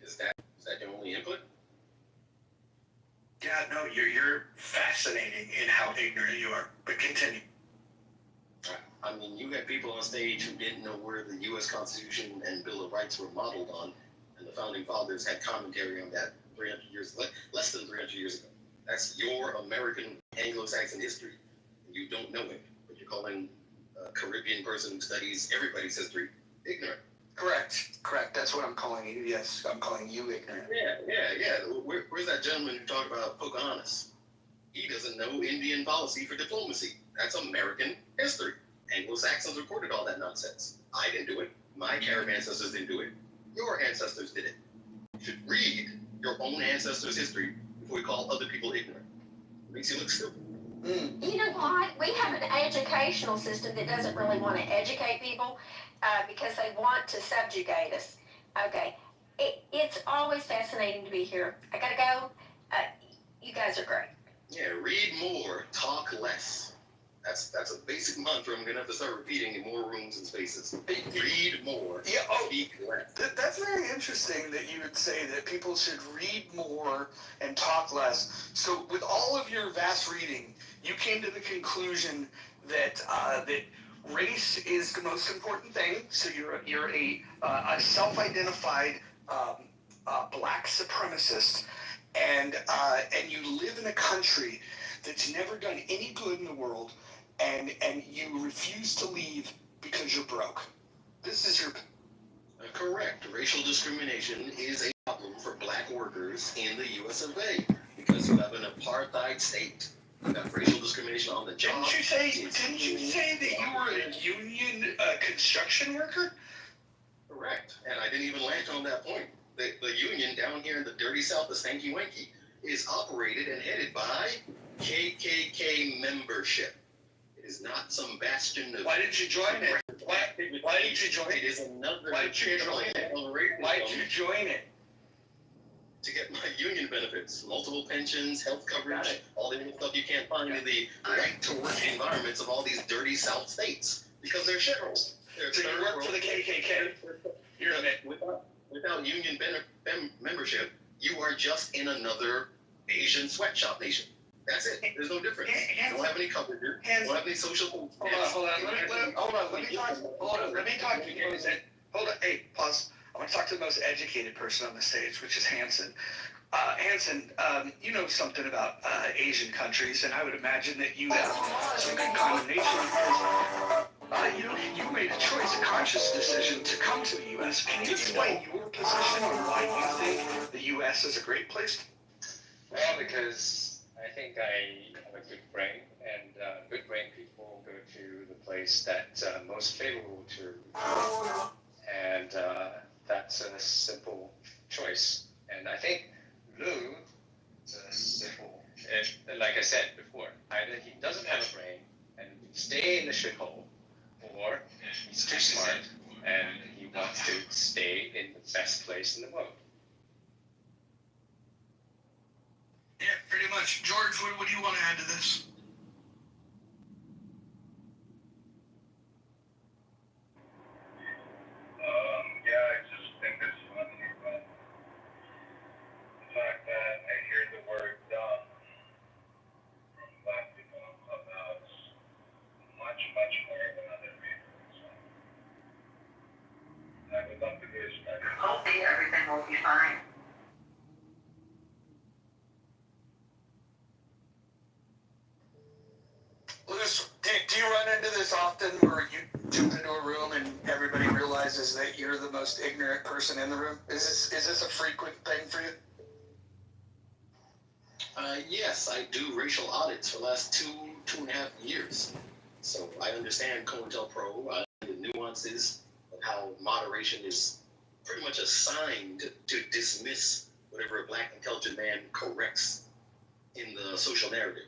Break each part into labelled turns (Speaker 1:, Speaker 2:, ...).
Speaker 1: Is that your only input?
Speaker 2: Yeah, no, you're fascinating in how ignorant you are. But continue.
Speaker 1: I mean, you had people on stage who didn't know where the U.S. Constitution and Bill of Rights were modeled on, and the Founding Fathers had commentary on that 300 years, less than 300 years ago. That's your American Anglo-Saxon history. You don't know it, but you're calling a Caribbean person who studies everybody's history ignorant.
Speaker 2: Correct. That's what I'm calling you. Yes, I'm calling you ignorant.
Speaker 1: Yeah. Where's that gentleman who talked about Pocahontas? He doesn't know Indian policy for diplomacy. That's American history. Anglo-Saxons recorded all that nonsense. I didn't do it. My Carib ancestors didn't do it. Your ancestors did it. You should read your own ancestors' history before you call other people ignorant. It makes you look stupid.
Speaker 3: You know what? We have an educational system that doesn't really want to educate people because they want to subjugate us. Okay. It's always fascinating to be here. I gotta go. You guys are great.
Speaker 1: Yeah, read more, talk less. That's a basic mantra I'm gonna have to start repeating in more rooms and spaces. Read more, speak less.
Speaker 2: That's very interesting that you would say that people should read more and talk less. So with all of your vast reading, you came to the conclusion that that race is the most important thing. So you're a self-identified black supremacist, and you live in a country that's never done any good in the world, and you refuse to leave because you're broke. This is your...
Speaker 1: Correct. Racial discrimination is a problem for black workers in the U.S. of A. because you have an apartheid state. You have racial discrimination on the job.
Speaker 2: Didn't you say that you were a union construction worker?
Speaker 1: Correct. And I didn't even land on that point. The union down here in the dirty South, the Stanky Wanky, is operated and headed by KKK membership. It is not some bastion of...
Speaker 2: Why did you join it? Why did you join it?
Speaker 1: It is another...
Speaker 2: Why did you join it? Why did you join it?
Speaker 1: To get my union benefits, multiple pensions, health coverage, all the stuff you can't find in the right-to-work environments of all these dirty South states, because they're shitholes.
Speaker 2: So you work for the KKK?
Speaker 1: Without union membership, you are just in another Asian sweatshop nation. That's it. There's no difference. You don't have any coverage. You don't have any social...
Speaker 2: Hold on. Let me talk to you. Hold on. Hey, pause. I want to talk to the most educated person on the stage, which is Hanson. Hanson, you know something about Asian countries, and I would imagine that you have some good condemnation because you made a choice, a conscious decision to come to the U.S. Can you explain your position on why you think the U.S. is a great place?
Speaker 4: Well, because I think I have a good brain, and good brain people go to the place that's most favorable to them. And that's a simple choice. And I think Lou is a simple, like I said before, either he doesn't have a brain and stay in the shithole, or he's too smart and he wants to stay in the best place in the world.
Speaker 2: Yeah, pretty much. George, what do you want to add to this?
Speaker 5: I just think it's funny, but the fact that I hear the word dumb from black people on Clubhouse much more than other people. So I would love to do a study.
Speaker 6: Hopefully everything will be fine.
Speaker 2: Luz, do you run into this often where you jump into a room and everybody realizes that you're the most ignorant person in the room? Is this a frequent thing for you?
Speaker 1: Yes, I do racial audits for the last two and a half years. So I understand COINTELPRO, the nuances of how moderation is pretty much assigned to dismiss whatever a black intelligent man corrects in the social narrative.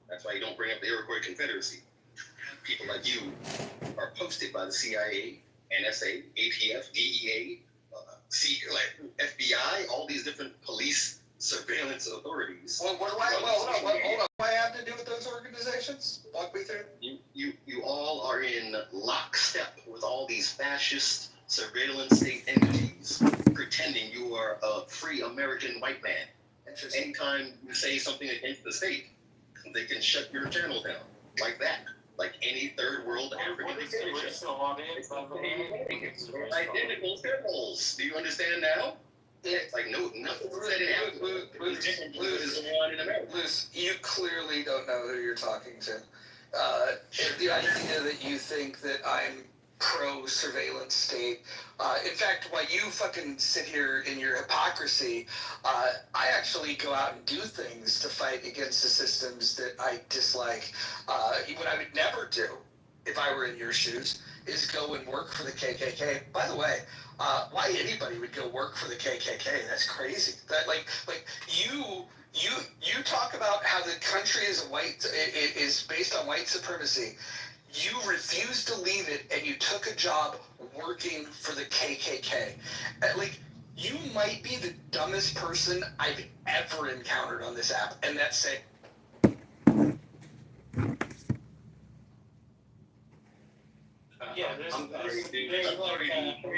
Speaker 1: That's why you don't bring up the Iroquois Confederacy. People like you are posted by the CIA, NSA, ATF, DEA, FBI, all these different police surveillance authorities.
Speaker 2: Well, hold on. What do I have to do with those organizations? Walk me through.
Speaker 1: You all are in lockstep with all these fascist surveillance state entities, pretending you are a every American white man. Anytime you say something against the state, they can shut your channel down like that. Like any third world African dictatorship. It's identical symbols. Do you understand now? It's like nothing said in Africa is different from the one in America.
Speaker 2: Luce, you clearly don't know who you're talking to. The idea that you think that I'm pro-surveillance state. In fact, while you fucking sit here in your hypocrisy, I actually go out and do things to fight against the systems that I dislike. What I would never do, if I were in your shoes, is go and work for the KKK. By the way, why anybody would go work for the KKK? That's crazy. That like you talk about how the country is based on white supremacy. You refused to leave it, and you took a job working for the KKK. You might be the dumbest person I've ever encountered on this app, and that's it.
Speaker 1: I'm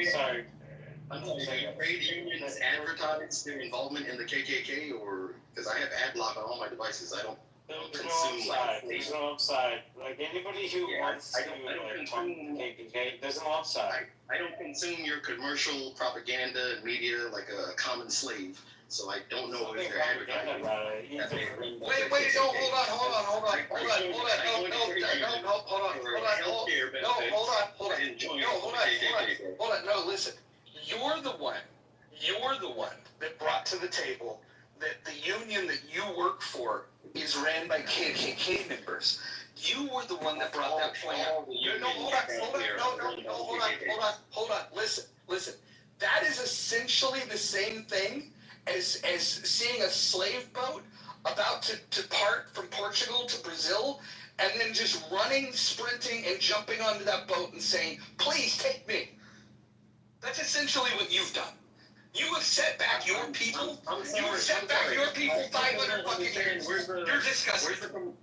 Speaker 1: sorry. Trade unions advertise their involvement in the KKK, or because I have ad block on all my devices, I don't.
Speaker 7: There's no upside. Like anybody who wants to talk KKK, there's no upside.
Speaker 1: I don't consume your commercial propaganda and media like a common slave, so I don't know if they're advertising.
Speaker 2: Wait, no, hold on. No, listen. You're the one that brought to the table that the union that you work for is ran by KKK members. You were the one that brought that plan. Hold on. Listen. That is essentially the same thing as seeing a slave boat about to depart from Portugal to Brazil, and then just running, sprinting, and jumping onto that boat and saying, "Please take me." That's essentially what you've done. You have set back your people. You have set back your people 500 fucking years. You're disgusting.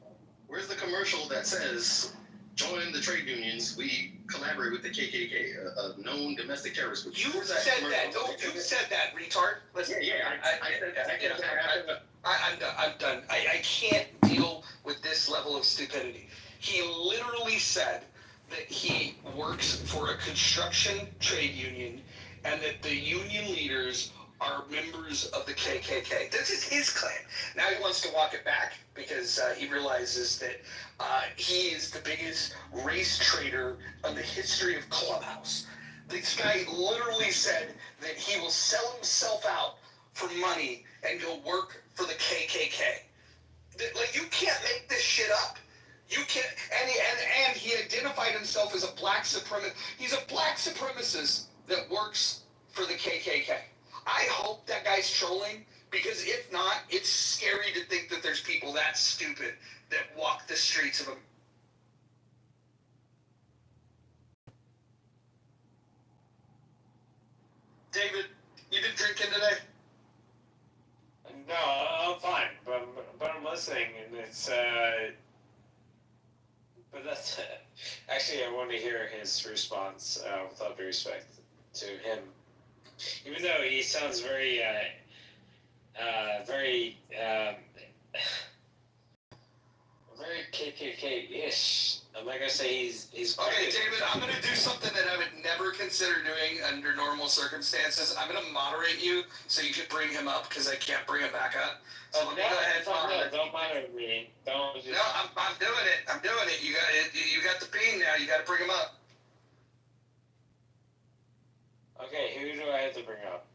Speaker 1: Where's the commercial that says, join the trade unions, we collaborate with the KKK, a known domestic terrorist group?
Speaker 2: You said that. You said that, retard. Listen, I'm done. I can't deal with this level of stupidity. He literally said that he works for a construction trade union and that the union leaders are members of the KKK. This is his claim. Now he wants to walk it back because he realizes that he is the biggest race traitor in the history of Clubhouse. This guy literally said that he will sell himself out for money and go work for the KKK. Like, you can't make this shit up. You can't, and he identified himself as a black supremacist. He's a black supremacist that works for the KKK. I hope that guy's trolling, because if not, it's scary to think that there's people that stupid that walk the streets of America. David, you been drinking today?
Speaker 7: No, I'm fine, but I'm listening, and it's but that's actually I want to hear his response with all due respect to him, even though he sounds very KKK-ish. I'm not gonna say he's.
Speaker 2: Okay, David, I'm gonna do something that I would never consider doing under normal circumstances. I'm gonna moderate you so you can bring him up, because I can't bring him back up. So let me go ahead.
Speaker 7: Don't moderate me. Don't. Just...
Speaker 2: No, I'm doing it. You got it. You got the bean now. You got to bring him up.
Speaker 7: Okay, who do I have to bring up?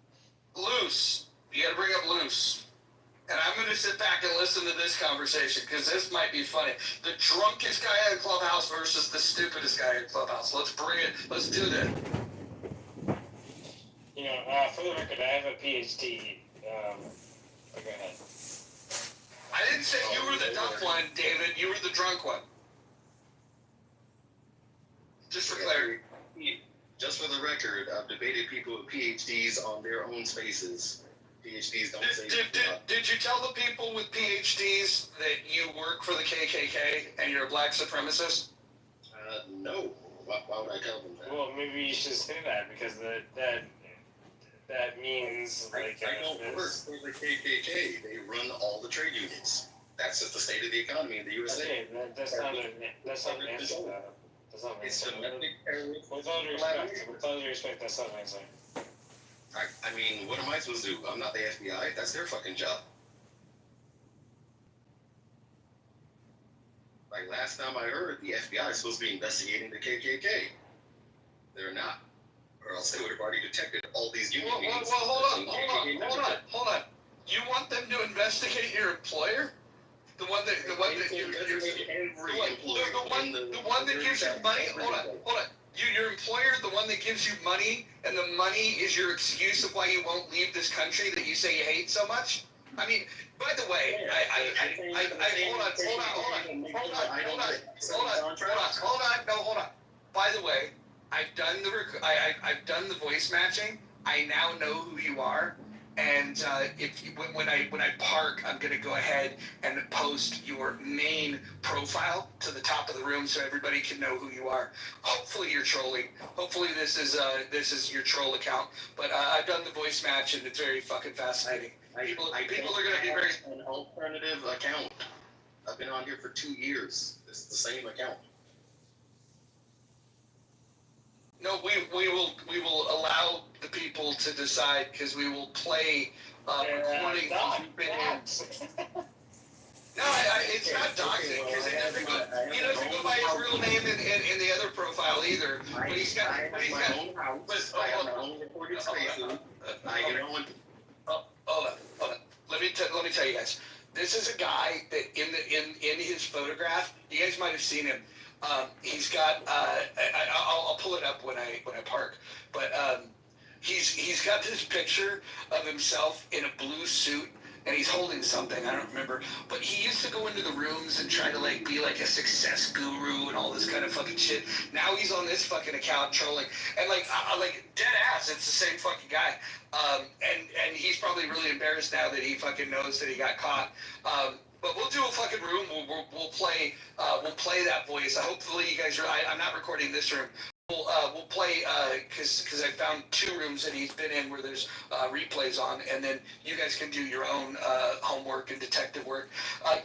Speaker 2: Luce. You got to bring up Luce. And I'm going to sit back and listen to this conversation, because this might be funny. The drunkest guy in Clubhouse versus the stupidest guy in Clubhouse. Let's bring it. Let's do that.
Speaker 7: You know, for the record, I have a PhD. Go ahead.
Speaker 2: I didn't say you were the dumb one, David. You were the drunk one. Just for clarity.
Speaker 1: Just for the record, I've debated people with PhDs on their own spaces. PhDs don't say.
Speaker 2: Did you tell the people with PhDs that you work for the KKK and you're a black supremacist?
Speaker 1: No. Why would I tell them that?
Speaker 7: Well, maybe you should say that, because that that means like
Speaker 1: I know worse. There's the KKK. They run all the trade unions. That's just the state of the economy in the USA.
Speaker 7: Okay, that's not an answer. That's not an
Speaker 1: It's
Speaker 7: answer.
Speaker 1: domestic terrorism.
Speaker 7: With all due respect, that's not an answer.
Speaker 1: I mean, what am I supposed to do? I'm not the FBI. That's their fucking job. Like last time I heard, the FBI is supposed to be investigating the KKK. They're not, or else they would have already detected all these union meetings.
Speaker 2: Well, hold on. You want them to investigate your employer? The one that gives you money. Hold on. Your employer, the one that gives you money, and the money is your excuse of why you won't leave this country that you say you hate so much. I mean, by the way, hold on. By the way, I've done the voice matching. I now know who you are. And when I park, I'm going to go ahead and post your main profile to the top of the room so everybody can know who you are. Hopefully you're trolling. Hopefully this is your troll account. But I've done the voice match and it's very fucking fascinating. People are going to be very
Speaker 1: an alternative account. I've been on here for 2 years. It's the same account.
Speaker 2: No, we will allow the people to decide because we will play recordings you've been in. No, it's not doxing because he doesn't go by his real name in the other profile either. But he's got.
Speaker 1: I have my own house. I have my own recorded spaces. Hold
Speaker 2: on. Let me tell you guys. This is a guy that in his photograph, you guys might have seen him. He's got. I'll pull it up when I park. But he's got this picture of himself in a blue suit, and he's holding something. I don't remember. But he used to go into the rooms and try to like be like a success guru and all this kind of fucking shit. Now he's on this fucking account trolling, and like dead ass. It's the same fucking guy. And he's probably really embarrassed now that he fucking knows that he got caught. But we'll do a fucking room. We'll play that voice. Hopefully you guys are. I'm not recording this room. We'll play because I found 2 rooms that he's been in where there's replays on, and then you guys can do your own homework and detective work.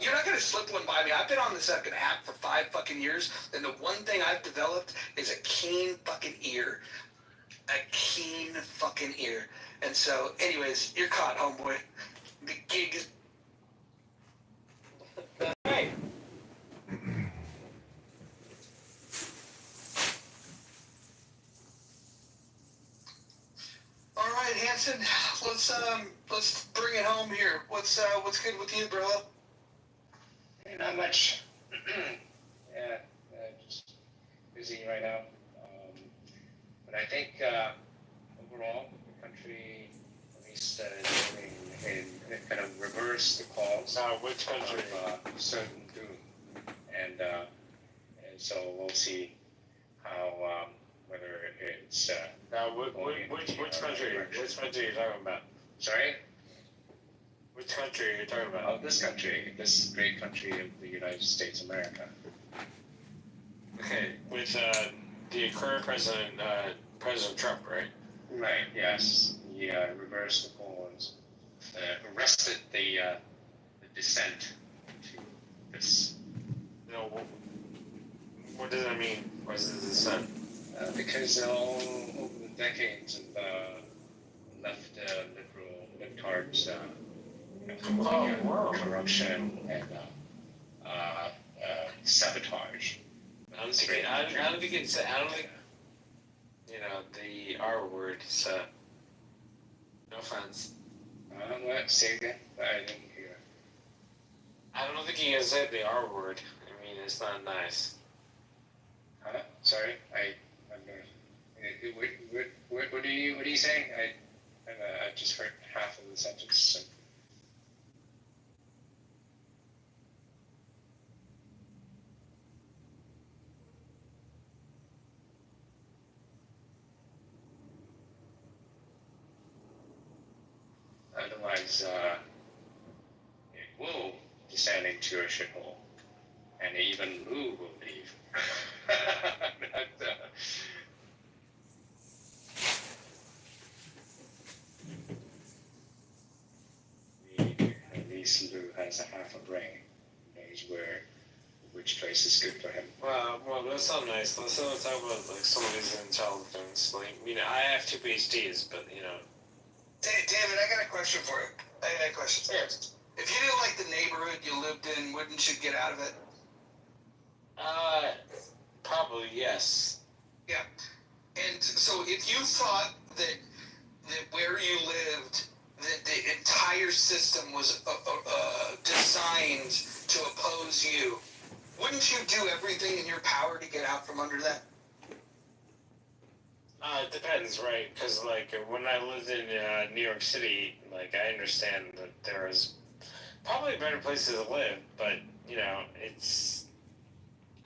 Speaker 2: You're not gonna slip one by me. I've been on this fucking app for 5 fucking years, and the one thing I've developed is a keen fucking ear. A keen fucking ear. And so, anyways, you're caught, homeboy. The gig is.
Speaker 7: Hey.
Speaker 2: All right, Hanson. Let's bring it home here. What's good with you, bro?
Speaker 4: Not much. Yeah, just busy right now. But I think overall the country, at least, is moving in kind of reverse the calls.
Speaker 7: Which country?
Speaker 4: Of certain doom, and so we'll see how whether it's
Speaker 7: which country? Which country are you talking about?
Speaker 4: Sorry.
Speaker 7: Which country are you talking about?
Speaker 4: Oh, this country, this great country of the United States of America.
Speaker 7: Okay, with the current president, President Trump, right?
Speaker 4: Right. Yes. He reversed the polls, arrested the dissent to this.
Speaker 7: No. What does that mean? What is the dissent?
Speaker 4: Because all over the decades of left liberal libtards. Corruption and sabotage.
Speaker 7: I don't think the R word. So no offense.
Speaker 4: What? Say again? I didn't hear.
Speaker 7: I don't think you can say the R word. I mean, it's not nice.
Speaker 4: Huh? Sorry, I'm gonna. What are you saying? I just heard half of the sentence. So. Otherwise, it will descend into a shithole, and even Lou will leave. has a half a brain, knows which place is good for him.
Speaker 7: Well, that's not nice. Let's not talk about like some of these intelligence. Like, I have 2 PhDs, but
Speaker 2: David, I got a question for you. I got a question.
Speaker 7: Yeah.
Speaker 2: If you didn't like the neighborhood you lived in, wouldn't you get out of it?
Speaker 7: Probably yes.
Speaker 2: Yeah. And so if you thought that where you lived, that the entire system was designed to oppose you, wouldn't you do everything in your power to get out from under that?
Speaker 7: It depends, right? Because like when I lived in New York City, like I understand that there is probably better places to live, but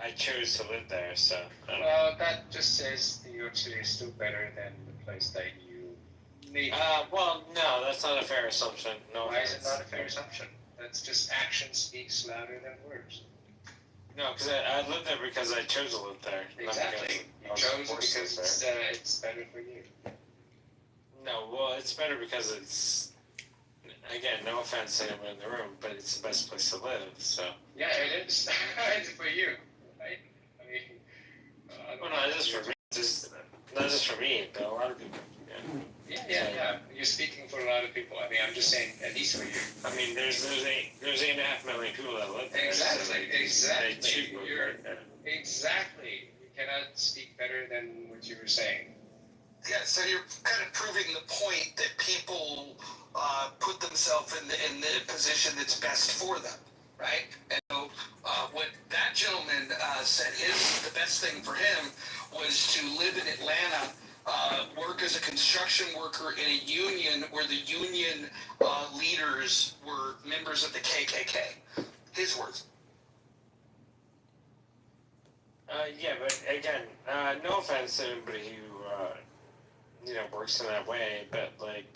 Speaker 7: I chose to live there, so.
Speaker 4: Well, that just says New York City is still better than the place that you made.
Speaker 7: Well, no, that's not a fair assumption. No.
Speaker 4: Why is it not a fair assumption? That's just action speaks louder than words.
Speaker 7: No, because I lived there because I chose to live there.
Speaker 4: Exactly. You chose it because it's better for you.
Speaker 7: No, well, it's better because it's, again, no offense to anyone in the room, but it's the best place to live, so.
Speaker 4: Yeah, it is. It's for you, right? I mean,
Speaker 7: well, not just for me, not just for me, but a lot of people.
Speaker 4: Yeah. You're speaking for a lot of people. I mean, I'm just saying, at least for you.
Speaker 7: I mean, there's 8.5 million people that live there.
Speaker 4: Exactly.
Speaker 7: So
Speaker 4: Exactly. You cannot speak better than what you were saying.
Speaker 2: Yeah, so you're kind of proving the point that people put themselves in the position that's best for them, right? And so what that gentleman said, the best thing for him was to live in Atlanta, work as a construction worker in a union where the union leaders were members of the KKK. His words.
Speaker 7: Yeah, but again, no offense to anybody who works in that way, but like,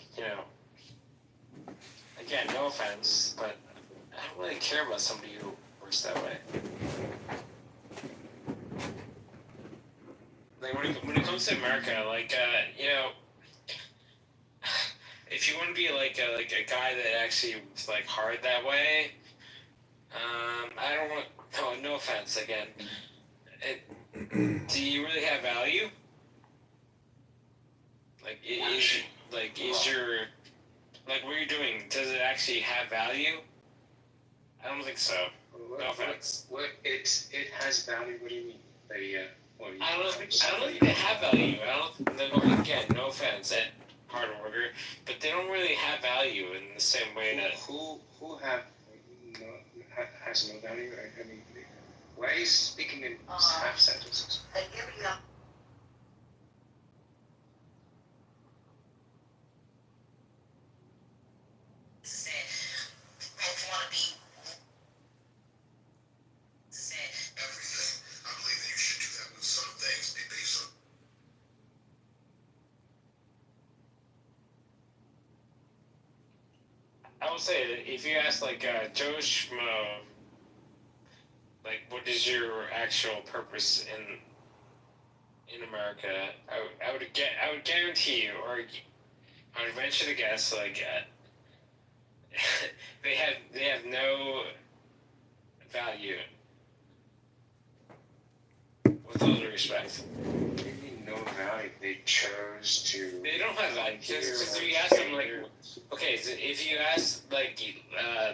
Speaker 7: again, no offense, but I don't really care about somebody who works that way. Like when it comes to America, like if you want to be like a guy that actually was like hard that way, I don't want. No offense. Again, do you really have value? Is your what you're doing, does it actually have value? I don't think so. No offense.
Speaker 4: It has value. What do you mean?
Speaker 7: I don't think they have value. Again, no offense, hard worker, but they don't really have value in the same way that.
Speaker 4: Who has no value? I mean, why are you speaking in half sentences?
Speaker 7: I will say that if you ask like Joe Schmo, like what is your actual purpose in America, I would guarantee you, or I would venture to guess, like they have no value. With all due respect.
Speaker 4: No value. They chose to.
Speaker 7: They don't have value. Because if you ask them, like, okay, so if you ask like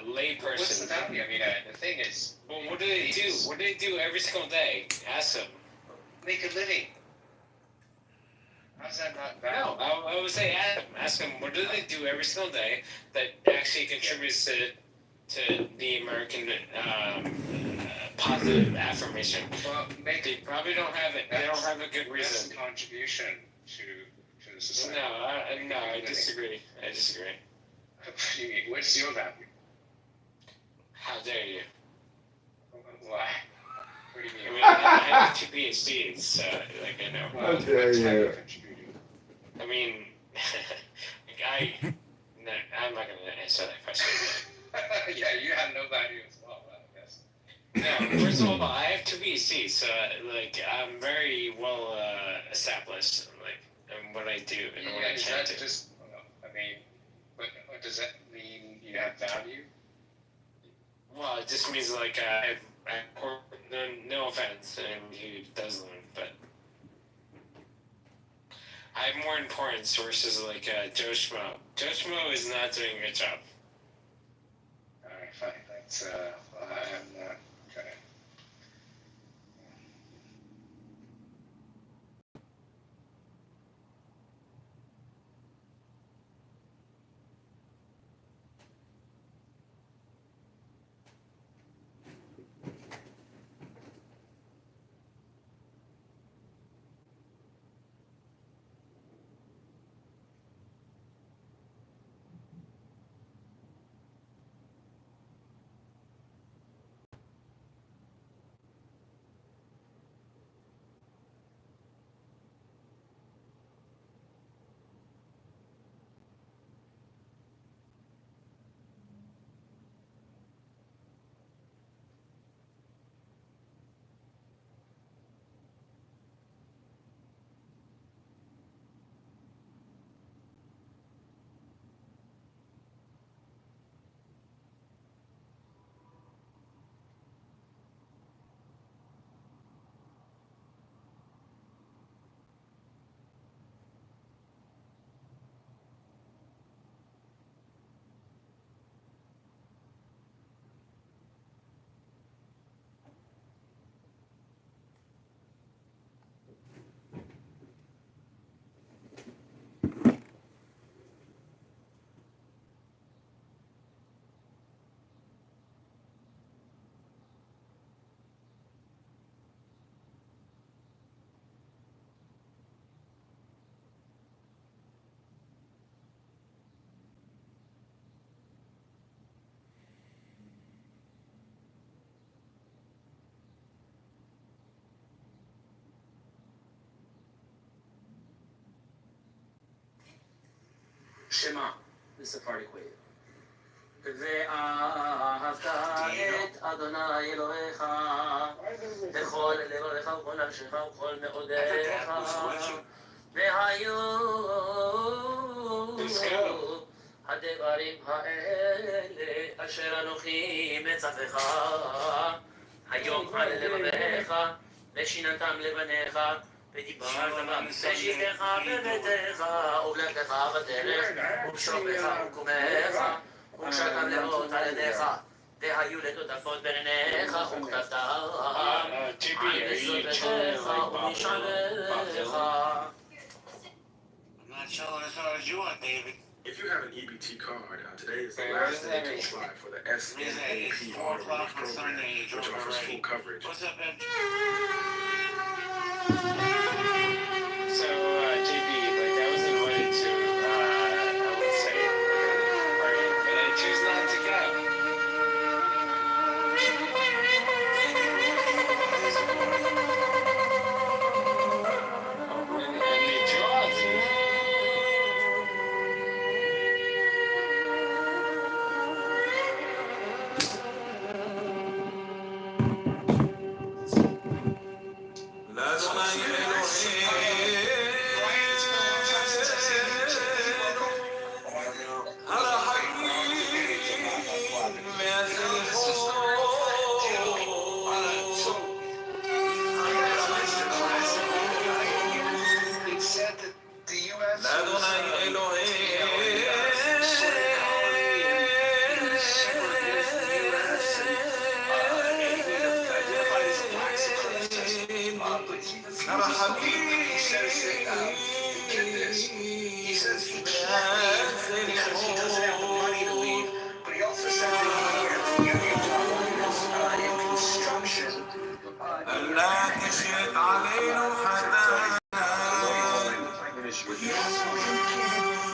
Speaker 7: layperson,
Speaker 4: what's the value? I mean, the thing is,
Speaker 7: well, what do they do? What do they do every single day? Ask them.
Speaker 4: Make a living. How's that not value?
Speaker 7: No, I would say ask them. What do they do every single day that actually contributes to the American positive affirmation?
Speaker 4: Well,
Speaker 7: they probably don't have it. They don't have a good reason.
Speaker 4: That's a contribution to the society.
Speaker 7: No, I disagree. I disagree.
Speaker 4: What do you mean? What's your value?
Speaker 7: How dare you?
Speaker 4: Why? What do you mean?
Speaker 7: I have 2 PhDs, so like I know.
Speaker 4: Well, how dare you?
Speaker 7: I mean, I'm not going to answer that question.
Speaker 4: Yeah, you have no value as well, I guess.
Speaker 7: No, first of all, I have 2 PhDs, so like I'm very well established, like in what I do and what I can do.
Speaker 4: I mean, what does that mean? You have value?
Speaker 7: Well, it just means like no offense to anyone who does learn, but I have more importance versus like Joe Schmo. Joe Schmo is not doing a good job.
Speaker 4: Alright, fine. That's I'm not gonna.
Speaker 8: שמע, בספרדית ואהבת את אדוני אלוהיך בכל לבבך ובכל נפשך ובכל מאודיך והיו הדברים האלה אשר אנוכי מצווך היום על לבביך ושיננתם לבניך ודיברת בם בשבתך בביתך ובלכתך בדרך ובשוכבך ובקומך וקשרתם לאות על ידיך והיו לטוטפות בין עיניך וכתבתם על מזוזותיך ומשעניך.
Speaker 5: I'm not selling as hard as you want, David.
Speaker 9: If you have an EBT card, today is the last day to apply for the SNAP auto relief program, which offers full coverage.
Speaker 5: What's up, Ben?
Speaker 7: So, JB, like I was invited to, I would say, a party, but I choose not to go. And New Jersey.
Speaker 2: It said that the U.S. was sort of colony and separate with the U.S. and identified as a black supremacist. But he says that